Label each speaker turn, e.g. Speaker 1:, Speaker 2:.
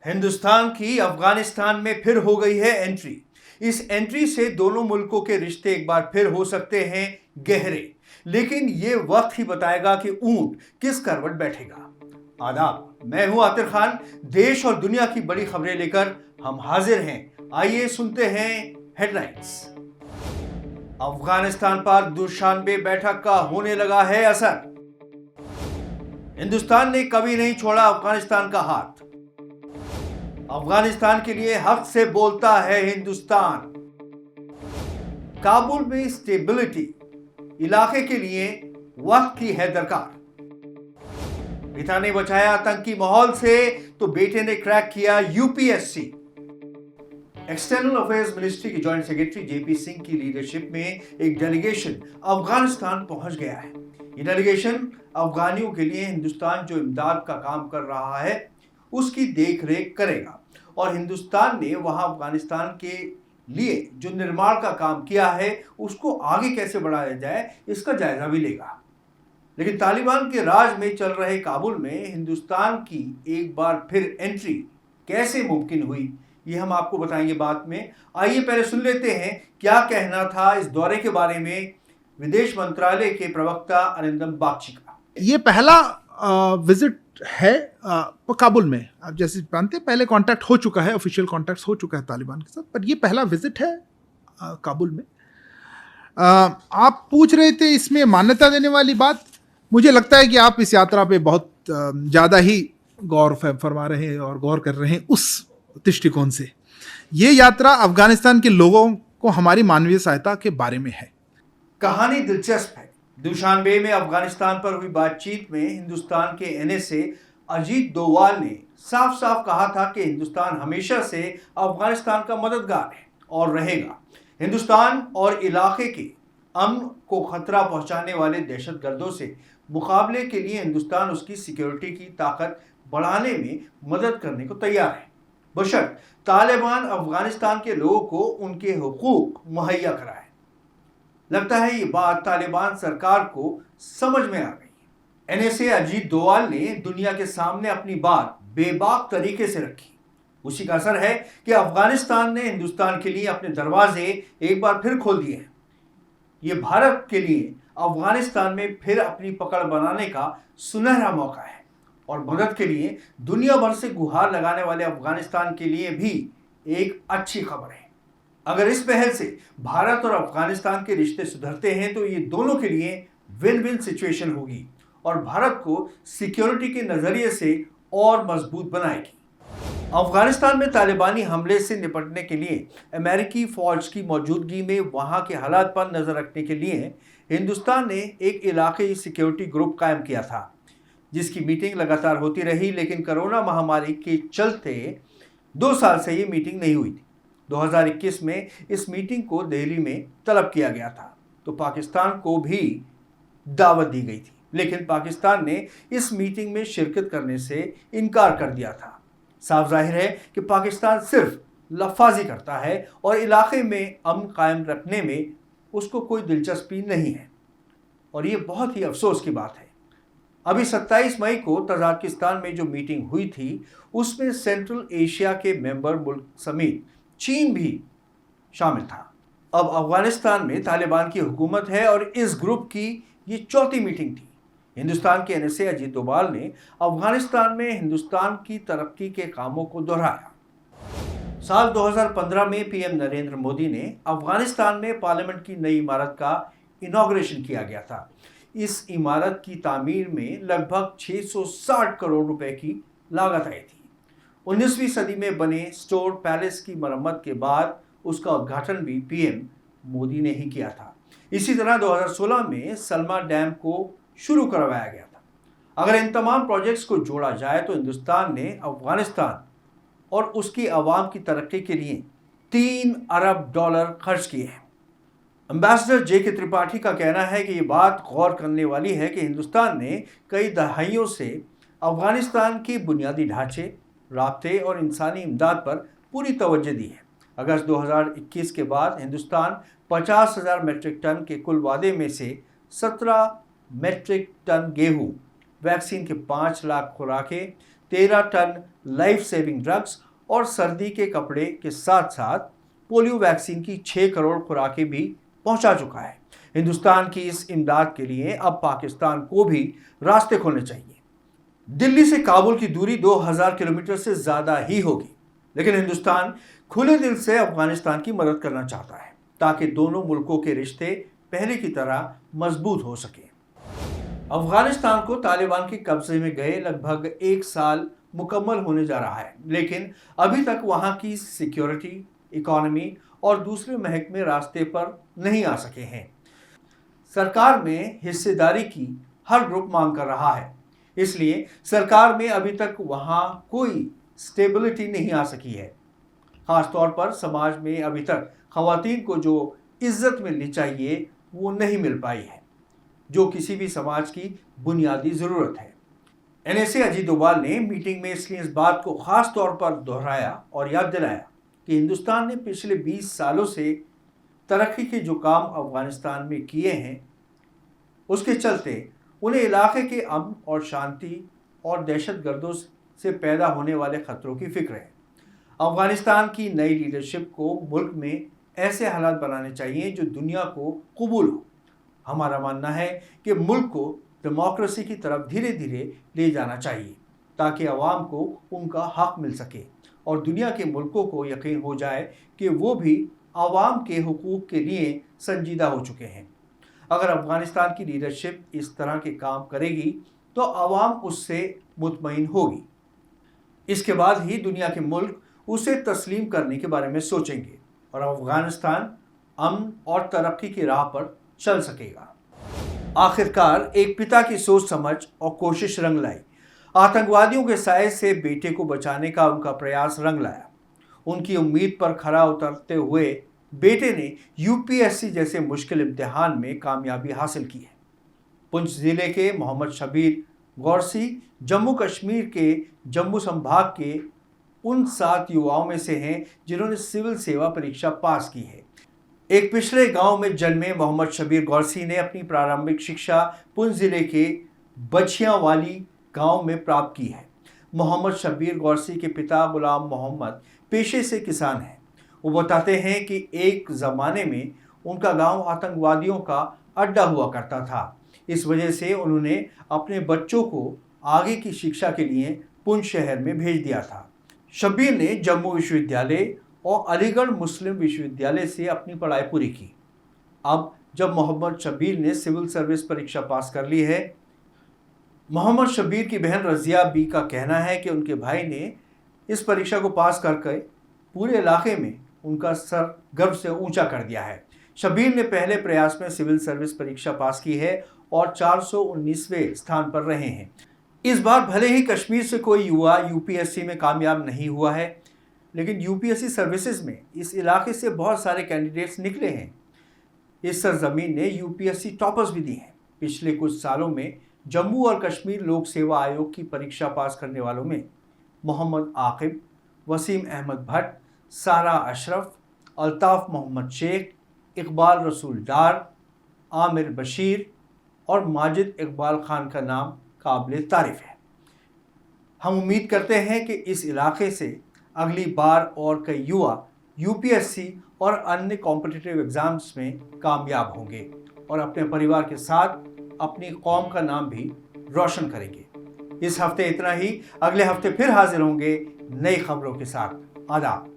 Speaker 1: हिंदुस्तान की अफगानिस्तान में फिर हो गई है एंट्री। इस एंट्री से दोनों मुल्कों के रिश्ते एक बार फिर हो सकते हैं गहरे, लेकिन ये वक्त ही बताएगा कि ऊंट किस करवट बैठेगा। आदाब, मैं हूं आतिर खान। देश और दुनिया की बड़ी खबरें लेकर हम हाजिर हैं। आइए सुनते हैं हेडलाइंस। अफगानिस्तान पर दुशानबे बैठक का होने लगा है असर। हिंदुस्तान ने कभी नहीं छोड़ा अफगानिस्तान का हाथ। अफगानिस्तान के लिए हक से बोलता है हिंदुस्तान। काबुल में स्टेबिलिटी इलाके के लिए वक्त की है दरकार। पिता ने बचाया आतंकी माहौल से तो बेटे ने क्रैक किया यूपीएससी। एक्सटर्नल अफेयर्स मिनिस्ट्री की जॉइंट सेक्रेटरी जेपी सिंह की लीडरशिप में एक डेलीगेशन अफगानिस्तान पहुंच गया है। ये डेलीगेशन अफगानियों के लिए हिंदुस्तान जो इमदाद का काम कर रहा है उसकी देखरेख करेगा और हिंदुस्तान ने वहां अफगानिस्तान के लिए जो निर्माण का काम किया है उसको आगे कैसे बढ़ाया जाए इसका जायजा भी लेगा। लेकिन तालिबान के राज में चल रहे काबुल में हिंदुस्तान की एक बार फिर एंट्री कैसे मुमकिन हुई, ये हम आपको बताएंगे बाद में। आइए पहले सुन लेते हैं क्या कहना था इस दौरे के बारे में विदेश मंत्रालय के प्रवक्ता अरिंदम बागची का।
Speaker 2: ये पहला विजिट है काबुल में। आप जैसे जानते हैं पहले कांटेक्ट हो चुका है, ऑफिशियल कांटेक्ट हो चुका है तालिबान के साथ, पर ये पहला विजिट है काबुल में। आप पूछ रहे थे इसमें मान्यता देने वाली बात। मुझे लगता है कि आप इस यात्रा पे बहुत ज़्यादा ही गौर फरमा रहे हैं और गौर कर रहे हैं उस दृष्टिकोण से। ये यात्रा अफगानिस्तान के लोगों को हमारी मानवीय सहायता के बारे में है।
Speaker 1: कहानी दिलचस्प है। दुशानबे में अफगानिस्तान पर हुई बातचीत में हिंदुस्तान के एनएसए अजीत डोवाल ने साफ साफ कहा था कि हिंदुस्तान हमेशा से अफगानिस्तान का मददगार है और रहेगा। हिंदुस्तान और इलाके के अमन को खतरा पहुंचाने वाले दहशतगर्दों से मुकाबले के लिए हिंदुस्तान उसकी सिक्योरिटी की ताकत बढ़ाने में मदद करने को तैयार है, बशर्ते तालिबान अफगानिस्तान के लोगों को उनके हुकूक मुहैया कराए। लगता है ये बात तालिबान सरकार को समझ में आ गई। एनएसए अजीत डोवाल ने दुनिया के सामने अपनी बात बेबाक तरीके से रखी। उसी का असर है कि अफगानिस्तान ने हिंदुस्तान के लिए अपने दरवाजे एक बार फिर खोल दिए हैं। ये भारत के लिए अफगानिस्तान में फिर अपनी पकड़ बनाने का सुनहरा मौका है और मदद के लिए दुनिया भर से गुहार लगाने वाले अफगानिस्तान के लिए भी एक अच्छी खबर है। अगर इस पहल से भारत और अफगानिस्तान के रिश्ते सुधरते हैं तो ये दोनों के लिए विन विन सिचुएशन होगी और भारत को सिक्योरिटी के नजरिए से और मजबूत बनाएगी। अफगानिस्तान में तालिबानी हमले से निपटने के लिए अमेरिकी फौज की मौजूदगी में वहां के हालात पर नजर रखने के लिए हिंदुस्तान ने एक इलाकाई सिक्योरिटी ग्रुप कायम किया था, जिसकी मीटिंग लगातार होती रही। लेकिन कोरोना महामारी के चलते 2 साल से ये मीटिंग नहीं हुई थी। 2021 में इस मीटिंग को दिल्ली में तलब किया गया था तो पाकिस्तान को भी दावत दी गई थी, लेकिन पाकिस्तान ने इस मीटिंग में शिरकत करने से इनकार कर दिया था। साफ जाहिर है कि पाकिस्तान सिर्फ लफाजी करता है और इलाके में अमन कायम रखने में उसको कोई दिलचस्पी नहीं है और ये बहुत ही अफसोस की बात है। अभी 27 मई को तजाकिस्तान में जो मीटिंग हुई थी उसमें सेंट्रल एशिया के मेंबर मुल्क समेत चीन भी शामिल था। अब अफगानिस्तान में तालिबान की हुकूमत है और इस ग्रुप की ये 4थी मीटिंग थी। हिंदुस्तान के एनएसए अजीत डोभाल ने अफगानिस्तान में हिंदुस्तान की तरक्की के कामों को दोहराया। साल 2015 में पीएम नरेंद्र मोदी ने अफगानिस्तान में पार्लियामेंट की नई इमारत का इनॉग्रेशन किया गया था। इस इमारत की तामीर में लगभग 660 करोड़ रुपए की लागत आई थी। 19वीं सदी में बने स्टोर पैलेस की मरम्मत के बाद उसका उद्घाटन भी पीएम मोदी ने ही किया था। इसी तरह 2016 में सलमा डैम को शुरू करवाया गया था। अगर इन तमाम प्रोजेक्ट्स को जोड़ा जाए तो हिंदुस्तान ने अफगानिस्तान और उसकी आवाम की तरक्की के लिए $3 अरब खर्च किए हैं। Ambassador JK. त्रिपाठी का कहना है कि ये बात गौर करने वाली है कि हिंदुस्तान ने कई दहाइयों से अफगानिस्तान के बुनियादी ढांचे, राब्ते और इंसानी इमदाद पर पूरी तवज्जो दी है। अगस्त 2021 के बाद हिंदुस्तान 50,000 मेट्रिक टन के कुल वादे में से 17 मेट्रिक टन गेहूं वैक्सीन के 5 लाख खुराकें, 13 टन लाइफ सेविंग ड्रग्स और सर्दी के कपड़े के साथ साथ पोलियो वैक्सीन की 6 करोड़ खुराकें भी पहुंचा चुका है। हिंदुस्तान की इस इमदाद के लिए अब पाकिस्तान को भी रास्ते खोलने चाहिए। दिल्ली से काबुल की दूरी 2000 किलोमीटर से ज्यादा ही होगी, लेकिन हिंदुस्तान खुले दिल से अफगानिस्तान की मदद करना चाहता है ताकि दोनों मुल्कों के रिश्ते पहले की तरह मजबूत हो सके। अफगानिस्तान को तालिबान के कब्जे में गए लगभग 1 साल मुकम्मल होने जा रहा है, लेकिन अभी तक वहां की सिक्योरिटी, इकोनॉमी और दूसरे महकमे रास्ते पर नहीं आ सके हैं। सरकार में हिस्सेदारी की हर ग्रुप मांग कर रहा है, इसलिए सरकार में अभी तक वहां कोई स्टेबिलिटी नहीं आ सकी है। खासतौर पर समाज में अभी तक खवातीन को जो इज्जत मिलनी चाहिए वो नहीं मिल पाई है, जो किसी भी समाज की बुनियादी ज़रूरत है। एनएसए अजीत डोभाल ने मीटिंग में इसलिए इस बात को खास तौर पर दोहराया और याद दिलाया कि हिंदुस्तान ने पिछले 20 सालों से तरक्की के जो काम अफगानिस्तान में किए हैं, उसके चलते उन्हें इलाके के अमन और शांति और दहशतगर्दों से पैदा होने वाले खतरों की फिक्र है। अफगानिस्तान की नई लीडरशिप को मुल्क में ऐसे हालात बनाने चाहिए जो दुनिया को कबूल हो। हमारा मानना है कि मुल्क को डेमोक्रेसी की तरफ धीरे धीरे ले जाना चाहिए ताकि अवाम को उनका हक मिल सके और दुनिया के मुल्कों को यकीन हो जाए कि वो भी अवाम के हुकूक के लिए संजीदा हो चुके हैं। अगर अफगानिस्तान की लीडरशिप इस तरह के काम करेगी तो अवाम उससे मुतमईन होगी। इसके बाद ही दुनिया के मुल्क उसे तस्लीम करने के बारे में सोचेंगे और अफगानिस्तान अमन और तरक्की की राह पर चल सकेगा। आखिरकार एक पिता की सोच समझ और कोशिश रंग लाई। आतंकवादियों के साए से बेटे को बचाने का उनका प्रयास रंग लाया। उनकी उम्मीद पर खरा उतरते हुए बेटे ने यूपीएससी जैसे मुश्किल इम्तिहान में कामयाबी हासिल की है। पुंछ जिले के मोहम्मद शबीर गौरसी जम्मू कश्मीर के जम्मू संभाग के उन 7 युवाओं में से हैं जिन्होंने सिविल सेवा परीक्षा पास की है। एक पिछड़े गांव में जन्मे मोहम्मद शबीर गौरसी ने अपनी प्रारंभिक शिक्षा पुंछ जिले के बछियावाली गांव में प्राप्त की है। मोहम्मद शबीर गौरसी के पिता गुलाम मोहम्मद पेशे से किसान हैं। वो बताते हैं कि एक ज़माने में उनका गांव आतंकवादियों का अड्डा हुआ करता था। इस वजह से उन्होंने अपने बच्चों को आगे की शिक्षा के लिए पुंछ शहर में भेज दिया था। शबीर ने जम्मू विश्वविद्यालय और अलीगढ़ मुस्लिम विश्वविद्यालय से अपनी पढ़ाई पूरी की। अब जब मोहम्मद शबीर ने सिविल सर्विस परीक्षा पास कर ली है, मोहम्मद शबीर की बहन रजिया बी का कहना है कि उनके भाई ने इस परीक्षा को पास करके पूरे इलाके में उनका सर गर्व से ऊंचा कर दिया है। शबीर ने पहले प्रयास में सिविल सर्विस परीक्षा पास की है और 419वें स्थान पर रहे हैं। इस बार भले ही कश्मीर से कोई युवा यूपीएससी में कामयाब नहीं हुआ है, लेकिन यूपीएससी सर्विसेज में इस इलाके से बहुत सारे कैंडिडेट्स निकले हैं। इस सरजमीन ने यूपीएससी टॉपर्स भी दी हैं। पिछले कुछ सालों में जम्मू और कश्मीर लोक सेवा आयोग की परीक्षा पास करने वालों में मोहम्मद आकिब, वसीम अहमद भट्ट, सारा अशरफ, अल्ताफ मोहम्मद शेख, इकबाल रसूल डार, आमिर बशीर और माजिद इकबाल खान का नाम काबिल तारीफ है। हम उम्मीद करते हैं कि इस इलाके से अगली बार और कई युवा यूपीएससी और अन्य कॉम्पिटिटिव एग्जाम्स में कामयाब होंगे और अपने परिवार के साथ अपनी कौम का नाम भी रोशन करेंगे। इस हफ्ते इतना ही। अगले हफ्ते फिर हाजिर होंगे नई खबरों के साथ। आदाब।